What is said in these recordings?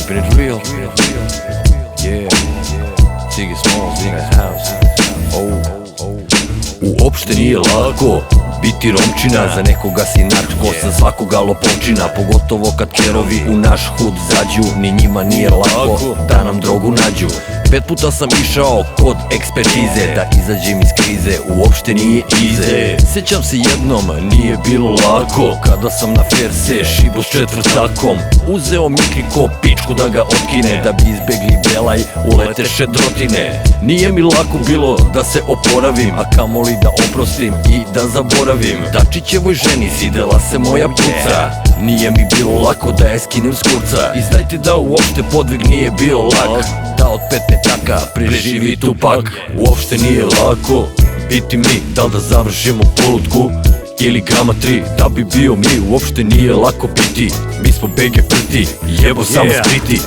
Keeping it real. Yeah. Ziggy Smalls in the house. Uopšte nije lako biti Romčina, za nekoga si narko, za svakoga lopovčina. Pogotovo kad kerovi u naš hud zađu, ni njima nije lako da nam drogu nađu. 5 puta sam išao kod ekspertize da izađem iz krize, uopšte nije ize. Sjećam se jednom, nije bilo lako, kada sam na ferse šibo s četvrtakom. Uzeo mikri ko pičku da ga otkine, da bi izbegli belaj uleteše drotine. Nije mi lako bilo da se oporavim, a kamoli da oprostim i da zaboravim. Dačićevoj ženi sidela se moja puca, nije mi bilo lako da je skinem s kurca. I znajte da uopšte podvig nije bio lak, da od 5 metaka preživi Tupak. Uopšte nije lako biti mi, da li da završimo polutku ili grama 3 da bi bio mi. Uopšte nije lako biti, mi smo BG prti, jebo samo spriti.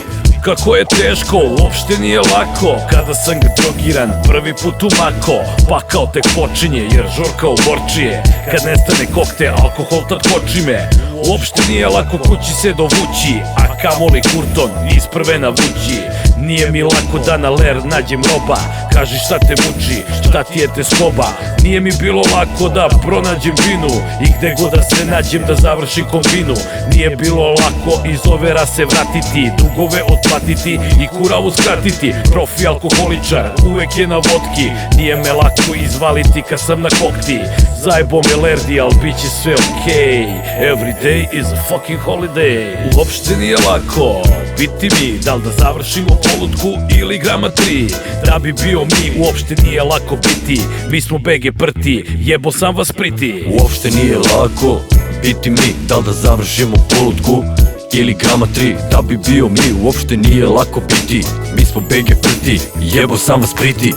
Kako je teško, uopšte nije lako, kada sam ga drogiran prvi put umako. Pakao tek počinje jer žurka u borčije, kad nestane koktel, alkohol tad koči me. Uopšte nije lako kući se dovući, a kamoli kurton iz prve navući. Nije mi lako da na ler nađem roba, kaži šta te muči, šta ti je teskoba. Nije mi bilo lako da pronađem vinu i gde god da se nađem da završim kombinu. Nije bilo lako iz ove rase vratiti, dugove otplatiti i kuravu skratiti. Profi alkoholičar, uvek je na vodki, nije me lako izvaliti kad sam na kokti. Zajebo me lerdi, al bit će sve okej, every day is a fucking holiday. Uopšte nije lako biti mi, da li da završimo polutku ili grama 3 da bi bio mi. Uopšte nije lako biti, mi smo BG prti, jebo sam vas priti. Uopšte nije lako biti mi, da li da završimo polutku ili grama 3 da bi bio mi. Uopšte nije lako biti, mi smo BG prti, jebo sam vas priti.